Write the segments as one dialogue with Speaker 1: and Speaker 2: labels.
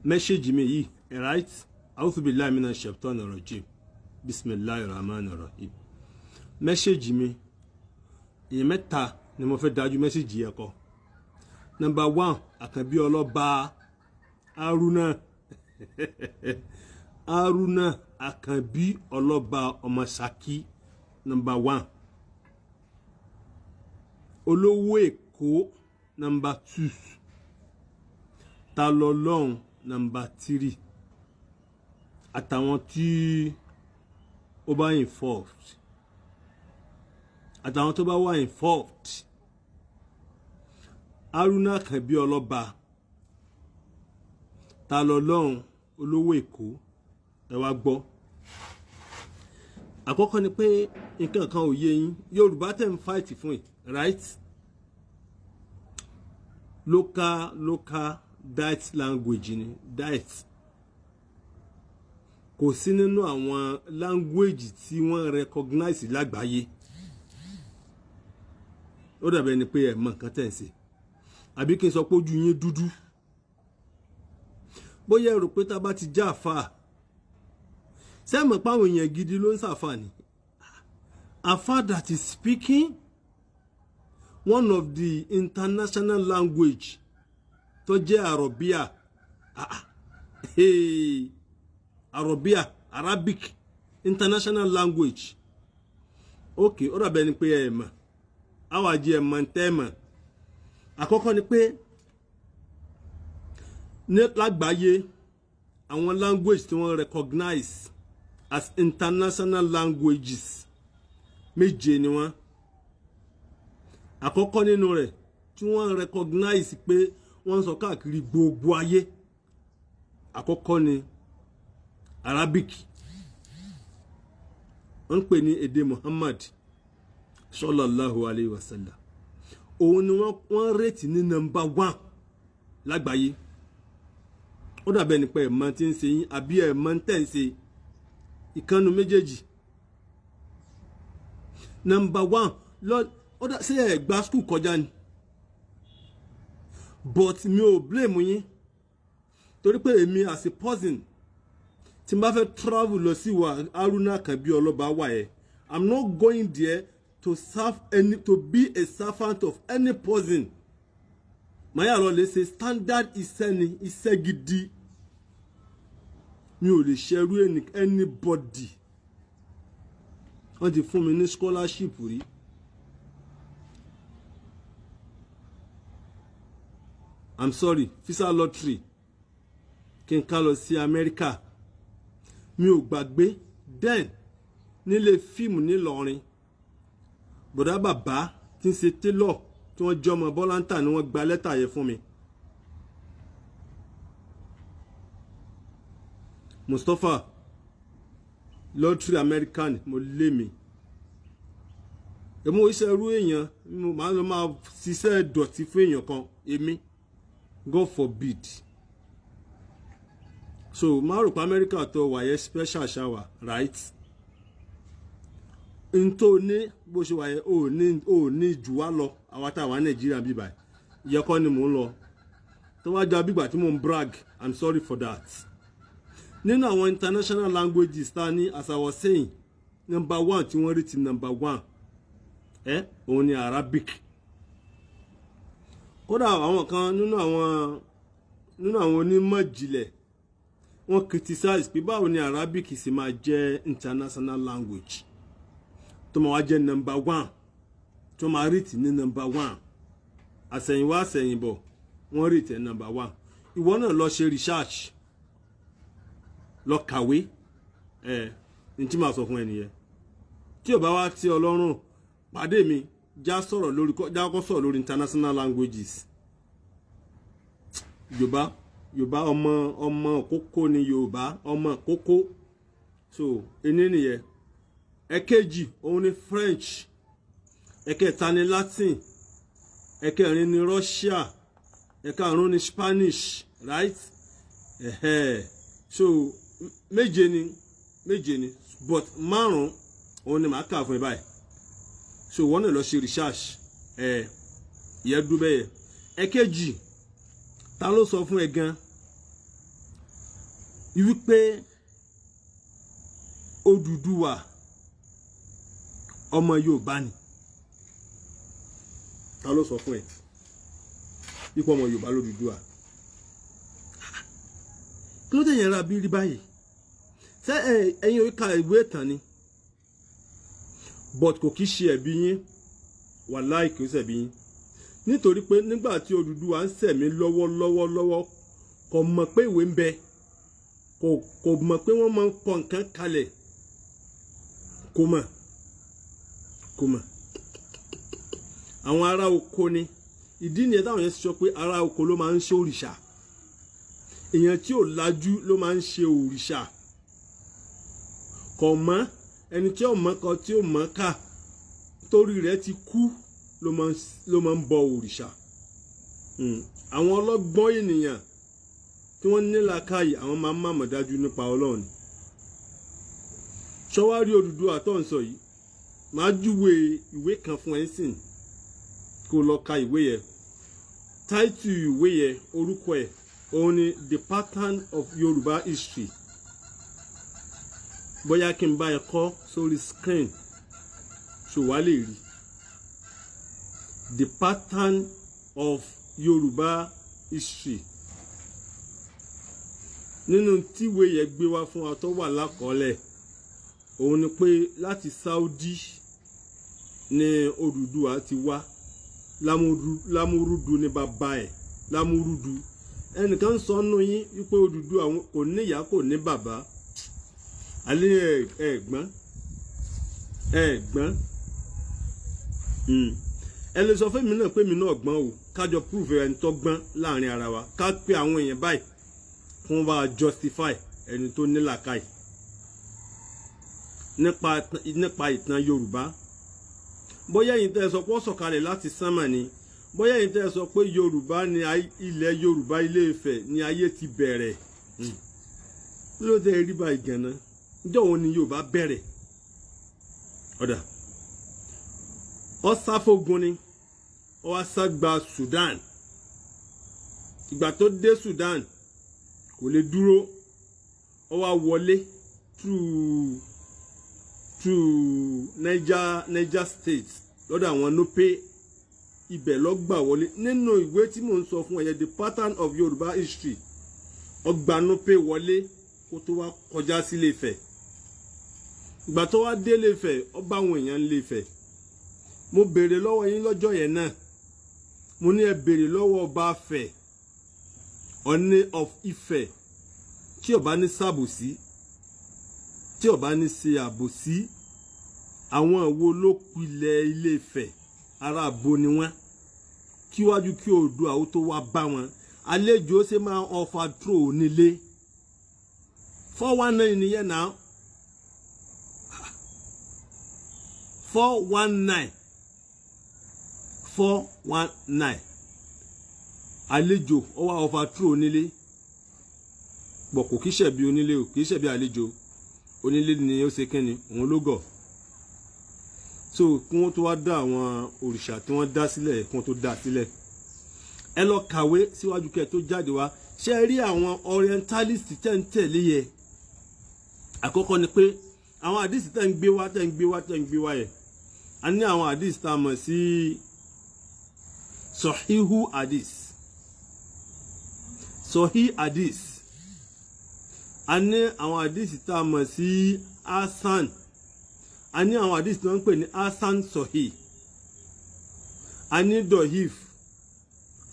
Speaker 1: message mi yìí right a'udhu billahi minash shaitanir rajim bismillahir rahmanir rahim message mi ìyẹn mẹ́ta ni mo fẹ́ dájú message yẹn kọ. Number 1 Àkànbí ọlọ́ba Haruna Haruna Àkànbí ọlọ́ba ọmọ Ṣakí. Number 1 olówó Èkó. Number 2 Talọ́lọ́hun. Number 3 àtàwọn tí ó bá involved àtàwọn tó bá wà involved. Haruna Àkànbí ọlọ́ba Talọ́lọ́hun olówó Èkó. Ẹ wá gbọ́. Àkọ́kọ́ ni pé nǹkan kan ò yé yín. Yorùbá tẹ́ ń fight fún yìí right? Local diet language ni diet. Kò sí nínú àwọn language tí wọ́n recognize lágbàáyé. Ó dàbí ẹni pé ẹ mọ̀ nǹkan tẹ́ ń ṣe. Àbí kí n sọ pé ojú yín dúdú. Bóyá ẹ rò pé tá bá ti já àfà. Ṣé mọ̀ pé àwọn èèyàn gidi ló ń ṣàfà ni? Àfà that is speaking one of the international language tó jẹ́ Arabia. Arabia, Arabic international language. Okay, ó dàbí ẹni pé ẹ mọ̀. Àwa jẹ́ mọ̀ tẹ́ mọ̀. Àkọ́kọ́ ni pé ní lágbàáyé àwọn language tí wọ́n recognize as international languages méje ni wọ́n. Àkọ́kọ́ nínú rẹ̀ tí wọ́n recognize pé wọ́n sọ káàkiri gbogbo ayé. Àkọ́kọ́ ni Arabic. Wọ́n pè ní èdè Muhammad sallallahu alayhi wa sallam. Òun ni wọ́n rate ní number 1 lágbàáyé. Ó dàbí ẹni pé ẹ mọ̀ tí ń ṣe yín àbí ẹ mọ̀ tẹ́ ń ṣe ìkànnù méjèèjì. Number 1 Lord, ó dà ṣé ẹ gba school kọjá ni. But mi ò blame yín. Torí pé èmi as a person tí n bá fẹ́ travel lọ sí wa Haruna Àkànbí ọlọ́ba wà ẹ. I'm not going there to serve to be a servant of any person. Maya lọ lè ṣe standard iṣẹ́ ni iṣẹ́ gidi. Mi ò lè ṣerú anybody. Wọ́n ti fún mi ní scholarship rí. I'm sorry, visa lottery. Kí n ká lọ sí America. Mi ò gbàgbé then nílé fíìmù nílọrin. Bọ̀dá bàbá tí ń ṣe tailor tí wọ́n jọ ọmọ Bọ́láńtà ni wọ́n gba lẹ́tà yẹn fún mi. Mustapha lottery American mo lé mi. Èmi ò ṣe irú èèyàn mo máa lọ máa ṣiṣẹ́ dọ̀tí fún èèyàn kan èmi. God forbid. So máa rò pé America tó wà yẹn special shower right? Ntó ní bó ṣe wà yẹn ò ní jù wá lọ àwa tá wà Nàìjíríà bí báyìí. Ìyẹn kọ́ ni mò ń lọ. Tó wá jà bígbà tí mò ń brag. I'm sorry for that. Nínú àwọn international languages tá ní as I was saying number 1 tí wọ́n rí ti number 1 òun ni Arabic. Kódà àwọn kan nínú àwọn onímọ̀ ìjìnlẹ̀ wọ́n criticize pé báwo ni Arabic sì máa jẹ́ international language tó máa wá jẹ́ number 1 tó máa rí ti ní number 1 àsẹ̀yìnwá àsẹ̀yìnbọ̀ wọ́n rí ti number 1. Ìwọ náà lọ ṣe research lọ kàwé ní tí màá sọ fún ẹnìyẹn. Tí ò bá wá tí Ọlọ́run pàdé mi já sọ̀rọ̀ lórí international languages. Yorùbá ọmọ kókó ni Yorùbá ọmọ kókó. So ení nìyẹn. Ẹ̀kejì òun ni French. Ẹ̀kẹta ni Latin. Ẹ̀kẹrin ni Russia. Ẹ̀karùn ni Spanish, right? So méje ni but márùn òun ni màá kà fún ẹ báyìí. So wọ́n náà lọ ṣe research ìyẹn dúbẹ̀ yẹ. Ẹ̀kejì ta ló sọ fún ẹ gan wípé Odùduwà ọmọ Yorùbá ni. Ta ló sọ fún ẹ ipò ọmọ Yorùbá l'Odùduwà? Kí ló dé yẹn ra bí rí báyìí? Ṣé ẹ̀yin ò ka ìwé ìtàn ni? But kò kí ṣe ẹ̀bi yín, wàláì kò ṣe ẹ̀bi yín, nítorí pé nígbà tí Odùduwà ń ṣẹ̀mí lọ́wọ́ kò mọ̀ pé ìwé ń bẹ, kò mọ̀ pé wọ́n máa ń kọ nǹkan kalẹ̀, kò mọ̀. Àwọn ará oko ni, ìdí nìyẹn táwọn yẹn sọ pé ará oko ló máa ń ṣe òrìṣà, èèyàn tí ò lajú ló máa ń ṣe òrìṣà. Kò mọ̀, ẹni tí ò mọ̀ kan tí ò mọ̀ ká torí rẹ̀ ti kú ló máa ń bọ òrìṣà. Àwọn ọlọ́gbọ́n ènìyàn tí wọ́n ní làákàyè àwọn máa ń mọ̀ dájú nípa Ọlọ́run. Ṣọwárí Odùduwà tó ń sọ yìí, màá júwe ìwé kan fún ẹ sìn kó lọ ka ìwé yẹn. Táìtù ìwé yẹn, orúkọ ẹ̀ òun ni The Pattern of Yoruba History. Bóyá kí n bá ẹ kọ sórí screen so wá lè rí. The Pattern of Yoruba History. Nínú tíwé yẹn gbé wá fún wa tó wà lákọọ́lẹ̀, òun ni pé láti Saudi ni Odùduwà ti wá. Lámúrúdu ni bàbá ẹ̀, Lámúrúdu. Ẹnìkan sọ nù yín wípé Odùduwà kò ní ìyá kò ní bàbá. Alẹ́ ẹ̀gbọ́n. Ẹ lè sọ fún mi náà pé mi náà gbọ́n o, kájọ prove ẹni tó gbọ́n láàrin ara wa, ká pé àwọn èèyàn báyìí fún wa justify ẹni tó ní làákàyè nípa ìtàn Yorùbá. Bóyá ẹ̀yin tẹ́ sọ pé ó sọ̀kalẹ̀ láti sánmà ni, bóyá ẹ̀yin tẹ́ sọ pé Yorùbá ni ilẹ̀ Yorùbá Ilé Ifẹ̀ ni ayé ti bẹ̀rẹ̀. Ló dé rí báyìí gan-an. Ǹjọ́ wo ni Yorùbá bẹ̀rẹ̀? Ọ̀dà. Ó sáfógun ni, ó wá ságba Sudan. Ìgbà tó dé Sudan kò lè dúró, ó wá wọlé through Niger State lọ́dọ̀ àwọn Nupe. Ibẹ̀ ló gbà wọlé. Nínú ìwé tí mò ń sọ fún ẹ yẹn, The Pattern of Yoruba History, ó gba Nupe wọlé kó tó wá kọjá sí Ilé Ifẹ̀. Ìgbà tó wá dé Ilé Ifẹ̀, ó bá àwọn èèyàn Ilé Ifẹ̀. Mo béèrè lọ́wọ́ yín lọ́jọ́ yẹn náà, mo ní ẹ béèrè lọ́wọ́ ọba Ifẹ̀, Ọọ̀ni of Ifẹ̀, tí ó bá ní ṣàbòsí, tí ó bá ní ṣe àbòsí, àwọn wo ló pilẹ̀ Ilé Ifẹ̀, ará abo ni wọ́n, kíwájú kí Oòduà ó tó wá bá wọn. Àlejò ṣe máa overthrow nílé. 419 nìyẹn náà. 419. Àlejò ó wá overthrow nílé. Bọ̀ kò kí ṣẹ̀bi onílé o, kì í ṣẹ̀bi àlejò. Onílé ni ó ṣe kíni, òun ló gọ̀. So kí wọ́n tó wá dá àwọn òrìṣà tí wọ́n dá sílẹ̀, kí wọ́n tó dá sílẹ̀. Ẹ lọ kàwé síwájú kẹ́ tó jáde wá. Ṣé rí àwọn orientalist tẹ́ ń tẹ̀lé yẹ? Àkọ́kọ́ ni pé àwọn àdìsí tẹ́ ń gbé wá yẹ. A ní àwọn àdìsí tá a mọ̀ sí Sahihu hadith. Sahih hadith. A ní àwọn àdìsí tá a mọ̀ sí Hasan. A ní àwọn àdìsí tí wọ́n ń pè ní Hasan Sahih. A ní Dohif.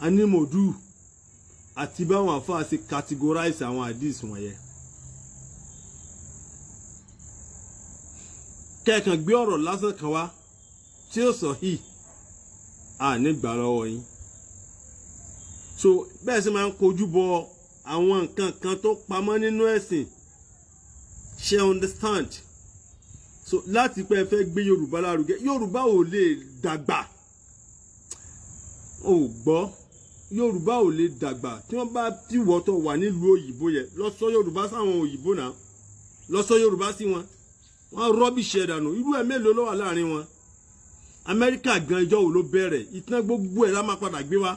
Speaker 1: A ní Modu. Àti báwọn àfáà ṣe categorize àwọn àdìsí wọ̀nyẹn. Kẹ́ẹ̀kan gbé ọ̀rọ̀ lásán kan wá tí ó Sahih, a ní gbà lọ́wọ́ yín. So bẹ́ẹ̀ sì máa ń kojú bọ àwọn nǹkan kan tó pamọ́ nínú ẹ̀sìn. Ṣé understand? So láti pé ẹ fẹ́ gbé Yorùbá lárugẹ, Yorùbá ò lè dàgbà. Ó gbọ́, Yorùbá ò lè dàgbà. Tí wọ́n bá tí wọ́n tó wà nílùú òyìnbó yẹn, lọ sọ Yorùbá sáwọn òyìnbó náà. Lọ sọ Yorùbá sí wọn. Wọ́n rọ́bìṣì ẹ̀dànù. Irú ẹ̀ mélòó ló wà láàrin wọn? Amẹ́ríkà gan ìjọ́ wo ló bẹ̀rẹ̀? Ìtàn gbogbo ẹ̀ la máa padà gbé wá.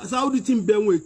Speaker 1: Saudi ti ń bẹ wọn